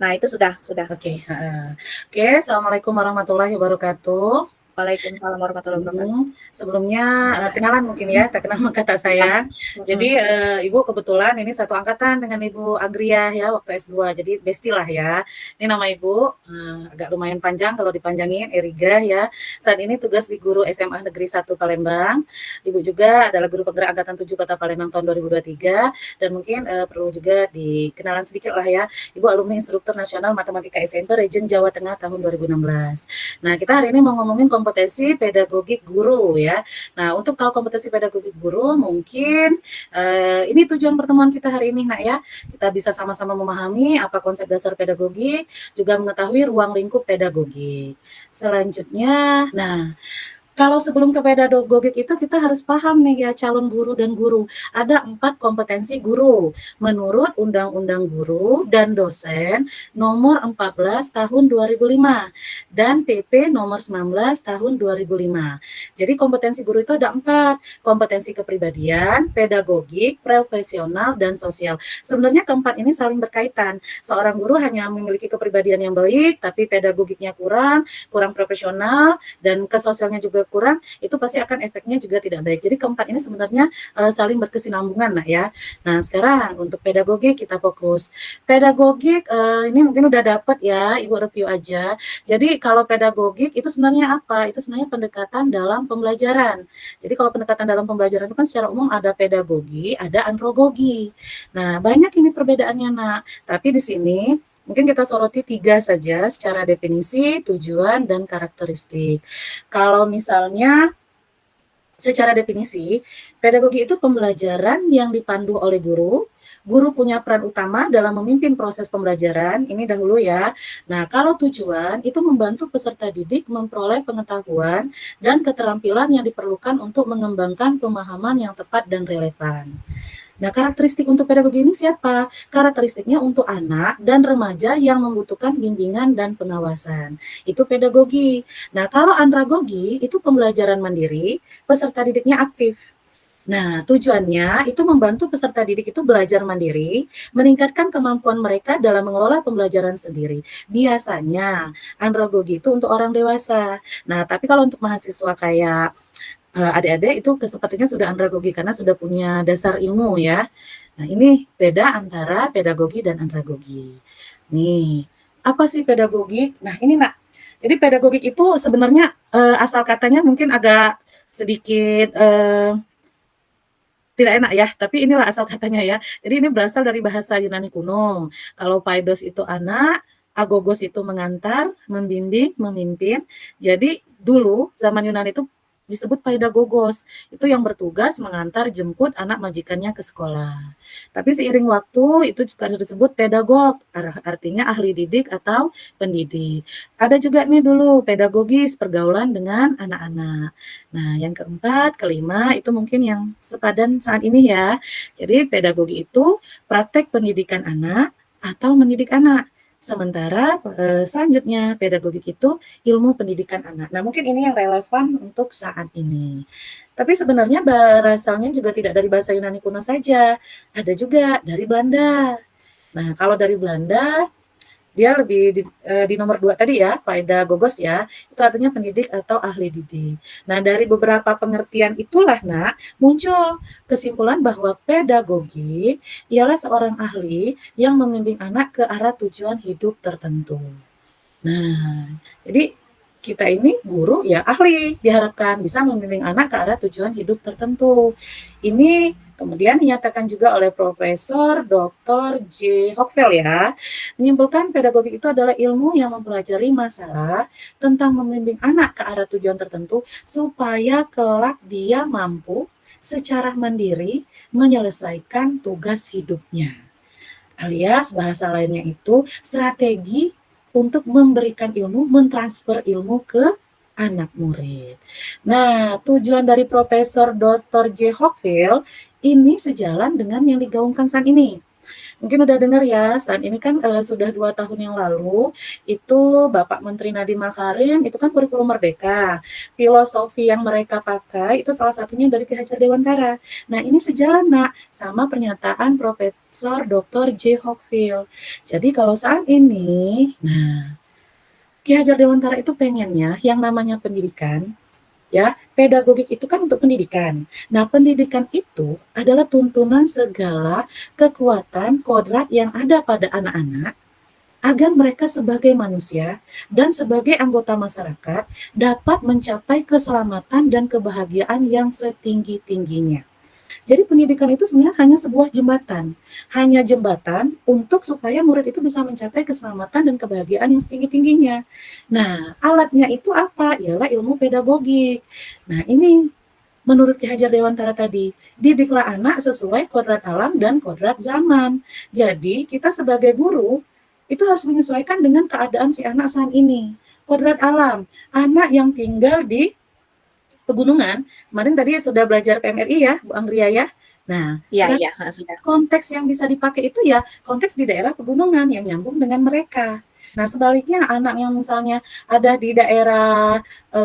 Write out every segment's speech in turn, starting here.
Nah, itu sudah. Oke, heeh. Oke, assalamualaikum warahmatullahi wabarakatuh. Waalaikumsalam warahmatullahi wabarakatuh. Sebelumnya, kenalan mungkin ya, tak kenal maka tak sayang. Mhm. Jadi, Ibu kebetulan ini satu angkatan dengan Ibu Anggria ya, waktu S2, jadi bestie lah ya. Ini nama Ibu, agak lumayan panjang kalau dipanjangin, Eriga ya. Saat ini tugas di guru SMA Negeri 1 Palembang. Ibu juga adalah guru penggerak angkatan 7 Kota Palembang tahun 2023, dan mungkin, perlu juga dikenalan sedikit lah ya. Ibu alumni Instruktur Nasional Matematika SMP Region Jawa Tengah tahun 2016. Nah, kita hari ini mau ngomongin kompetensi pedagogik guru ya. Nah, untuk tahu kompetensi pedagogik guru, mungkin ini tujuan pertemuan kita hari ini, Nak ya. Kita bisa sama-sama memahami apa konsep dasar pedagogik, juga mengetahui ruang lingkup pedagogik. Selanjutnya, nah, kalau sebelum ke pedagogik itu kita harus paham nih ya calon guru dan guru. Ada 4 kompetensi guru menurut Undang-Undang Guru dan Dosen nomor 14 tahun 2005 dan PP nomor 19 tahun 2005. Jadi kompetensi guru itu ada 4, kompetensi kepribadian, pedagogik, profesional, dan sosial. Sebenarnya keempat ini saling berkaitan. Seorang guru hanya memiliki kepribadian yang baik, tapi pedagogiknya kurang profesional, dan ke sosialnya juga kurang, itu pasti akan efeknya juga tidak baik. Jadi keempat ini sebenarnya saling berkesinambungan lah ya. Nah, sekarang untuk pedagogik kita fokus. Pedagogik ini mungkin udah dapat ya, Ibu review aja. Jadi kalau pedagogik itu sebenarnya apa? Itu sebenarnya pendekatan dalam pembelajaran. Jadi kalau pendekatan dalam pembelajaran itu kan secara umum ada pedagogi, ada andragogi. Nah, banyak ini perbedaannya, Nak. Tapi di sini mungkin kita soroti 3 saja secara definisi, tujuan, dan karakteristik. Kalau misalnya secara definisi, pedagogi itu pembelajaran yang dipandu oleh guru. Guru punya peran utama dalam memimpin proses pembelajaran, ini dahulu ya. Nah, kalau tujuan itu membantu peserta didik memperoleh pengetahuan dan keterampilan yang diperlukan untuk mengembangkan pemahaman yang tepat dan relevan. Nah, karakteristik untuk pedagogi ini siapa? Karakteristiknya untuk anak dan remaja yang membutuhkan bimbingan dan pengawasan. Itu pedagogi. Nah, kalau andragogi itu pembelajaran mandiri, peserta didiknya aktif. Nah, tujuannya itu membantu peserta didik itu belajar mandiri, meningkatkan kemampuan mereka dalam mengelola pembelajaran sendiri. Biasanya, andragogi itu untuk orang dewasa. Nah, tapi kalau untuk mahasiswa kayak adik-adik itu sepertinya sudah andragogi karena sudah punya dasar ilmu ya. Nah, ini beda antara pedagogi dan andragogi. Nih, apa sih pedagogi? Nah, ini Nak. Jadi pedagogik itu sebenarnya asal katanya mungkin agak sedikit tidak enak ya, tapi inilah asal katanya ya. Jadi ini berasal dari bahasa Yunani kuno. Kalau paidos itu anak, agogos itu mengantar, membimbing, memimpin. Jadi dulu zaman Yunani itu disebut paidagogos. Itu yang bertugas mengantar jemput anak majikannya ke sekolah. Tapi seiring waktu itu juga disebut pedagog, artinya ahli didik atau pendidik. Ada juga nih dulu pedagogis pergaulan dengan anak-anak. Nah, yang keempat, kelima itu mungkin yang sepadan saat ini ya. Jadi pedagogi itu praktek pendidikan anak atau mendidik anak. Sementara selanjutnya pedagogik itu ilmu pendidikan anak. Nah, mungkin ini yang relevan untuk saat ini. Tapi sebenarnya berasalnya juga tidak dari bahasa Yunani kuno saja, ada juga dari Belanda. Nah, kalau dari Belanda dia lebih di nomor 2 tadi ya, pedagogos ya, itu artinya pendidik atau ahli didik. Nah, dari beberapa pengertian itulah, Nak, muncul kesimpulan bahwa pedagogi ialah seorang ahli yang membimbing anak ke arah tujuan hidup tertentu. Nah, jadi kita ini guru ya ahli, diharapkan bisa membimbing anak ke arah tujuan hidup tertentu. Ini kemudian dinyatakan juga oleh Profesor Dr. J. Hockfield ya, menyimpulkan pedagogi itu adalah ilmu yang mempelajari masalah tentang membimbing anak ke arah tujuan tertentu supaya kelak dia mampu secara mandiri menyelesaikan tugas hidupnya. Alias bahasa lainnya itu strategi untuk memberikan ilmu, mentransfer ilmu ke anak murid. Nah, tujuan dari Profesor Dr. J. Hockfield ini sejalan dengan yang digaungkan saat ini. Mungkin udah dengar ya, saat ini kan sudah 2 tahun yang lalu, itu Bapak Menteri Nadiem Makarim, itu kan kurikulum merdeka. Filosofi yang mereka pakai, itu salah satunya dari Ki Hajar Dewantara. Nah, ini sejalan, Nak, sama pernyataan Profesor Dr. J. Hockfield. Jadi kalau saat ini, nah, Ki Hajar Dewantara itu pengennya yang namanya pendidikan, ya, pedagogik itu kan untuk pendidikan. Nah, pendidikan itu adalah tuntunan segala kekuatan, kodrat yang ada pada anak-anak agar mereka sebagai manusia dan sebagai anggota masyarakat dapat mencapai keselamatan dan kebahagiaan yang setinggi-tingginya. Jadi pendidikan itu sebenarnya hanya jembatan untuk supaya murid itu bisa mencapai keselamatan dan kebahagiaan yang setinggi-tingginya. Nah, alatnya itu apa? Ialah ilmu pedagogik. Nah, ini menurut Ki Hajar Dewantara tadi, didiklah anak sesuai kodrat alam dan kodrat zaman. Jadi, kita sebagai guru itu harus menyesuaikan dengan keadaan si anak saat ini. Kodrat alam, anak yang tinggal di pegunungan, kemarin tadi sudah belajar PMRI ya, Bu Anggria ya. Nah, Iya, sudah. konteks yang bisa dipakai itu ya konteks di daerah pegunungan yang nyambung dengan mereka. Nah, sebaliknya anak yang misalnya ada di daerah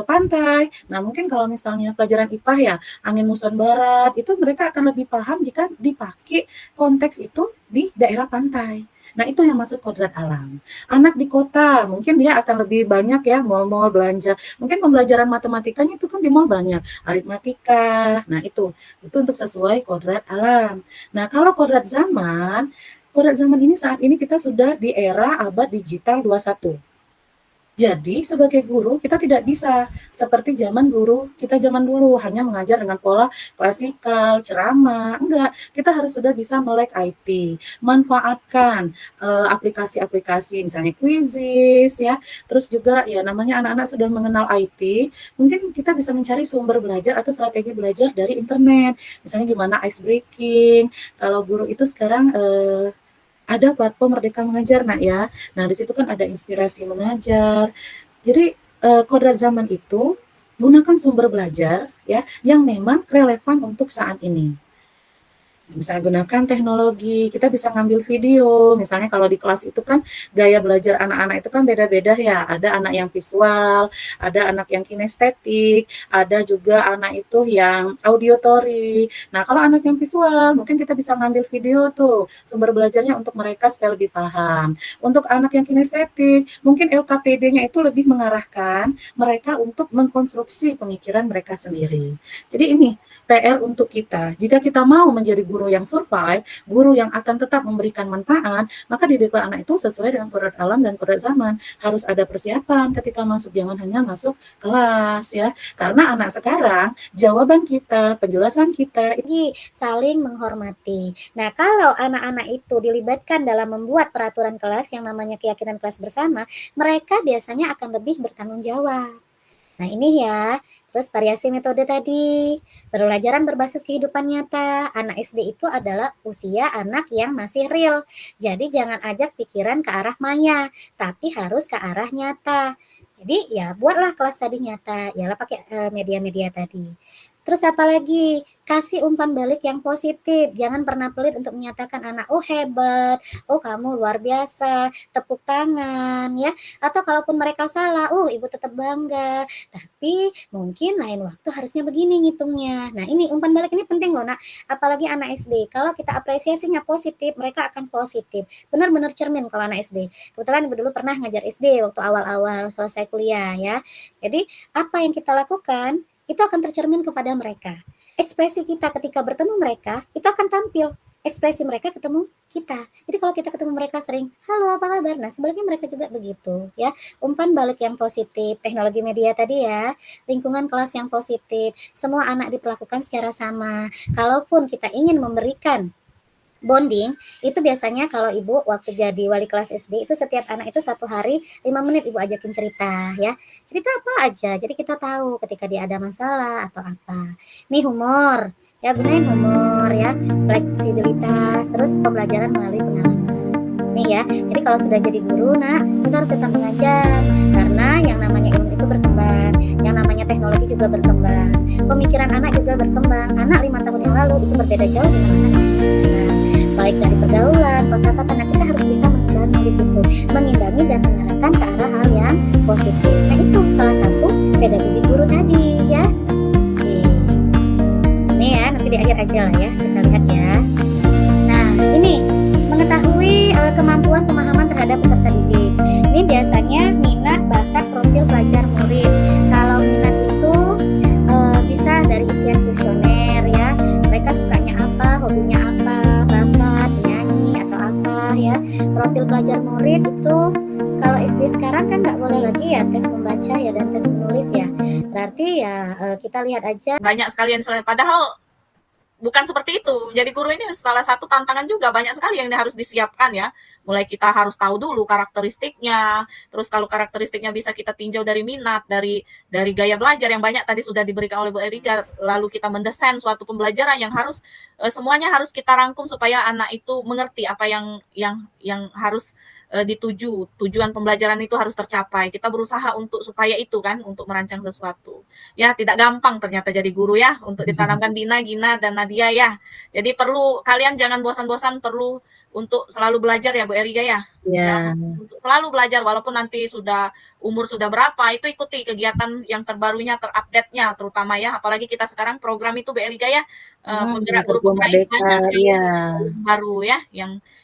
pantai, nah mungkin kalau misalnya pelajaran IPA ya, angin muson barat, itu mereka akan lebih paham jika dipakai konteks itu di daerah pantai. Nah, itu yang masuk kodrat alam. Anak di kota, mungkin dia akan lebih banyak ya mal-mal belanja. Mungkin pembelajaran matematikanya itu kan di mall banyak, aritmatika. Nah, itu untuk sesuai kodrat alam. Nah, kalau kodrat zaman ini saat ini kita sudah di era abad digital 21. Jadi sebagai guru kita tidak bisa seperti guru kita zaman dulu hanya mengajar dengan pola klasikal, ceramah, enggak. Kita harus sudah bisa melek IT, manfaatkan aplikasi-aplikasi misalnya Quizizz ya. Terus juga ya namanya anak-anak sudah mengenal IT, mungkin kita bisa mencari sumber belajar atau strategi belajar dari internet. Misalnya gimana ice breaking. Kalau guru itu sekarang ada platform Merdeka Mengajar, Nak ya. Nah, di situ kan ada inspirasi mengajar. Jadi, kodrat zaman itu gunakan sumber belajar ya yang memang relevan untuk saat ini. Bisa gunakan teknologi, kita bisa ngambil video, misalnya kalau di kelas itu kan gaya belajar anak-anak itu kan beda-beda ya, ada anak yang visual, ada anak yang kinestetik, ada juga anak itu yang auditory. Nah, kalau anak yang visual, mungkin kita bisa ngambil video tuh, sumber belajarnya untuk mereka supaya lebih paham. Untuk anak yang kinestetik, mungkin LKPD-nya itu lebih mengarahkan mereka untuk mengkonstruksi pemikiran mereka sendiri. Jadi ini PR untuk kita, jika kita mau menjadi guru yang survive, guru yang akan tetap memberikan manfaat, maka didiklah anak itu sesuai dengan kodrat alam dan kodrat zaman. Harus ada persiapan ketika masuk, jangan hanya masuk kelas ya. Karena anak sekarang, jawaban kita, penjelasan kita Jadi saling menghormati. Nah, kalau anak-anak itu dilibatkan dalam membuat peraturan kelas yang namanya keyakinan kelas bersama, mereka biasanya akan lebih bertanggung jawab. Nah, ini ya. Terus variasi metode tadi, pembelajaran berbasis kehidupan nyata. Anak SD itu adalah usia anak yang masih real. Jadi jangan ajak pikiran ke arah maya, tapi harus ke arah nyata. Jadi ya buatlah kelas tadi nyata, yalah pakai media-media tadi. Terus apa lagi? Kasih umpan balik yang positif. Jangan pernah pelit untuk menyatakan anak, oh hebat, oh kamu luar biasa, tepuk tangan ya. Atau kalaupun mereka salah, oh ibu tetap bangga. Tapi mungkin lain waktu harusnya begini ngitungnya. Nah ini umpan balik ini penting loh nak. Apalagi anak SD. Kalau kita apresiasinya positif, mereka akan positif. Benar-benar cermin kalau anak SD. Kebetulan ibu dulu pernah ngajar SD waktu awal-awal selesai kuliah ya. Jadi apa yang kita lakukan, itu akan tercermin kepada mereka. Ekspresi kita ketika bertemu mereka, itu akan tampil. Ekspresi mereka ketemu kita. Jadi kalau kita ketemu mereka sering, halo apa kabar? Nah sebaliknya mereka juga begitu ya. Umpan balik yang positif, teknologi media tadi ya, lingkungan kelas yang positif, semua anak diperlakukan secara sama. Kalaupun kita ingin memberikan bonding, itu biasanya kalau ibu waktu jadi wali kelas SD itu setiap anak itu 1 hari 5 menit ibu ajakin cerita ya. Cerita apa aja, jadi kita tahu ketika dia ada masalah atau apa. Nih humor, ya gunain humor ya, fleksibilitas, terus pembelajaran melalui pengalaman. Nih ya, jadi kalau sudah jadi guru, nah kita harus tetap mengajar karena yang namanya ilmu itu berkembang, yang namanya teknologi juga berkembang, pemikiran anak juga berkembang. Anak 5 tahun yang lalu itu berbeda jauh dengan anak sekarang. Baik baik dari pergaulan, kosakata. Nah, kita harus bisa mengimbangi di situ, mengimbangi dan mengarahkan ke arah hal yang positif. Nah, itu salah satu pedagogi guru tadi ya. Oke. Ini ya, nanti di akhir aja lah ya, kita lihat ya. Nah, ini mengetahui kemampuan pemahaman terhadap peserta didik. Ini biasanya minat, bakat, profil pelajar murid. Kalau minat itu bisa dari isian kuesioner ya. Mereka sukanya apa, hobinya apa, bakat, nyanyi atau apa ya. Profil pelajar murid itu kalau SD sekarang kan nggak boleh lagi ya tes membaca ya dan tes menulis ya. Berarti ya kita lihat aja. Banyak sekali yang padahal bukan seperti itu. Jadi guru ini salah satu tantangan juga, banyak sekali yang harus disiapkan ya. Mulai kita harus tahu dulu karakteristiknya, terus kalau karakteristiknya bisa kita tinjau dari minat, dari gaya belajar yang banyak tadi sudah diberikan oleh Bu Erika, lalu kita mendesain suatu pembelajaran yang harus semuanya harus kita rangkum supaya anak itu mengerti apa yang harus dituju, tujuan pembelajaran itu harus tercapai. Kita berusaha untuk supaya itu kan, untuk merancang sesuatu. Ya, tidak gampang ternyata jadi guru ya, untuk ditanamkan Dina, Gina, dan Nadia ya. Jadi perlu, kalian jangan bosan-bosan, perlu untuk selalu belajar ya Bu Erika ya. Ya. Untuk selalu belajar, walaupun nanti umur sudah berapa, itu ikuti kegiatan yang terbarunya, terupdate-nya terutama ya. Apalagi kita sekarang program itu Bu Erika ya, penggerak guru Merdeka, banyak sekali ya. baru ya,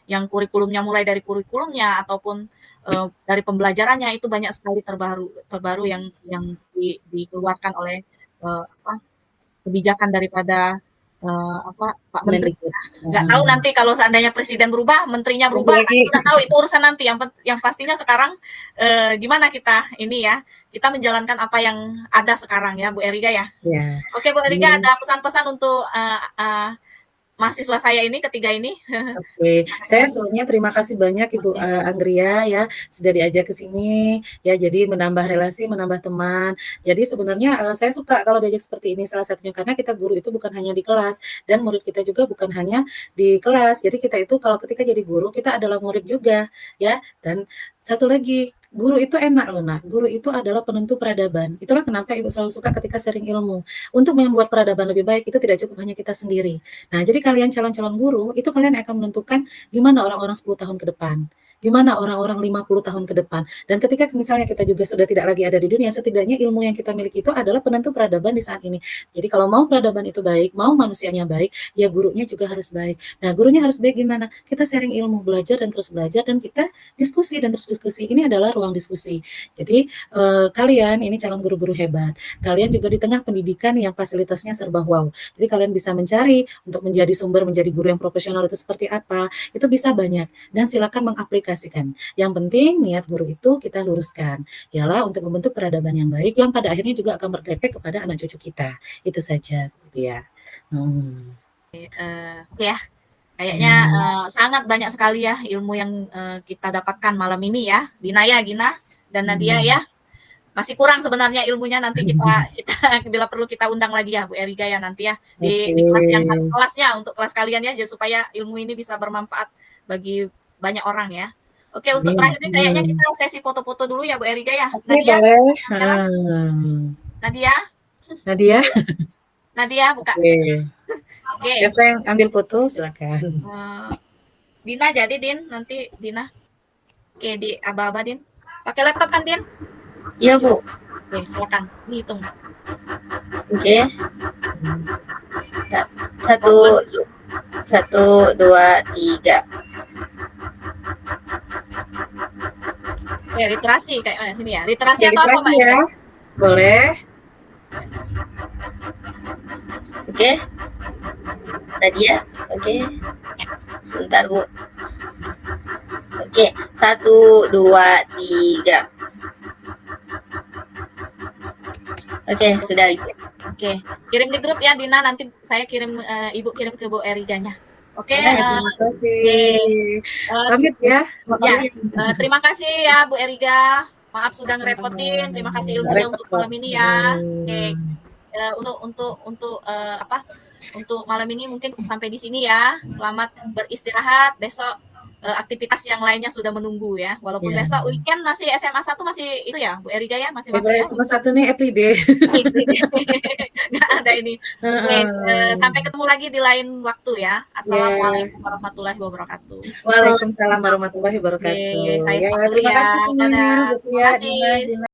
yang kurikulumnya mulai dari kurikulumnya ataupun dari pembelajarannya itu banyak sekali terbaru yang dikeluarkan oleh kebijakan daripada Pak Menteri. Nggak tahu nanti kalau seandainya presiden berubah, menterinya berubah, nggak tahu, itu urusan nanti. Yang pastinya sekarang gimana kita ini ya, kita menjalankan apa yang ada sekarang ya Bu Erika ya. Oke Bu Erika, ada pesan-pesan untuk mahasiswa saya ini, ketiga ini. Oke, saya sebelumnya terima kasih banyak Ibu Anggria ya, sudah diajak ke sini ya, jadi menambah relasi, menambah teman. Jadi sebenarnya saya suka kalau diajak seperti ini, salah satunya karena kita guru itu bukan hanya di kelas, dan murid kita juga bukan hanya di kelas. Jadi kita itu kalau ketika jadi guru, kita adalah murid juga ya. Dan satu lagi, guru itu enak loh nak, guru itu adalah penentu peradaban. Itulah kenapa Ibu selalu suka ketika sharing ilmu. Untuk membuat peradaban lebih baik itu tidak cukup hanya kita sendiri. Nah, jadi kalian calon-calon guru, itu kalian akan menentukan gimana orang-orang 10 tahun ke depan, gimana orang-orang 50 tahun ke depan. Dan ketika misalnya kita juga sudah tidak lagi ada di dunia, setidaknya ilmu yang kita miliki itu adalah penentu peradaban di saat ini. Jadi kalau mau peradaban itu baik, mau manusianya baik, ya gurunya juga harus baik. Nah, gurunya harus baik gimana? Kita sharing ilmu, belajar dan terus belajar, dan kita diskusi dan terus diskusi. Ini adalah ruang diskusi. Jadi kalian ini calon guru-guru hebat. Kalian juga di tengah pendidikan yang fasilitasnya serba wow. Jadi kalian bisa mencari untuk menjadi sumber, menjadi guru yang profesional itu seperti apa. Itu bisa banyak, dan silakan mengaplikasikan. Yang penting niat guru itu kita luruskan, ialah untuk membentuk peradaban yang baik yang pada akhirnya juga akan berdampak kepada anak cucu kita. Itu saja, gitu ya. Ya, kayaknya sangat banyak sekali ya ilmu yang kita dapatkan malam ini ya, Dina ya, Gina dan Nadia ya. Masih kurang sebenarnya ilmunya, nanti kita bila perlu kita undang lagi ya Bu Erika ya nanti ya di kelas yang satu kelasnya, untuk kelas kalian ya, supaya ilmu ini bisa bermanfaat bagi banyak orang ya. Oke, untuk terakhir ini kayaknya kita sesi foto-foto dulu ya Bu Erika ya. Nadia, Nadia buka. Oke. Siapa yang ambil foto silakan. Dina jadi Din, nanti Dina. Oke, di aba-aba Din. Pakai laptop kan Din? Iya Bu. Oke, silakan dihitung. Oke. 1, 2, 3. Ya, literasi kayak mana sini ya? Literasi atau apa Pak? Ya? Boleh. Oke. Nadia, oke. Sebentar Bu. Oke, 1, 2, 3. Oke, sudah Ibu. Oke, kirim di grup ya Dina, nanti saya kirim, Ibu kirim ke Bu Eriganya. Oke, terima kasih. Pamit ya. Terima kasih ya Bu Eriga. Maaf sudah ngerepotin. Terima kasih ilmunya untuk malam ini ya. Oke. Untuk malam ini mungkin sampai di sini ya. Selamat beristirahat. Besok aktivitas yang lainnya sudah menunggu ya. Walaupun besok weekend masih SMA 1 masih itu ya Bu Eriga ya, masih masuk ya. SMA 1 nih everyday. nggak ada ini. Oke, sampai ketemu lagi di lain waktu ya. Assalamualaikum warahmatullahi wabarakatuh. Waalaikumsalam warahmatullahi wabarakatuh. Oke, saya Ya, stop dulu terima ya. kasih semuanya Dadah. gitu Terima ya, kasih. Dina.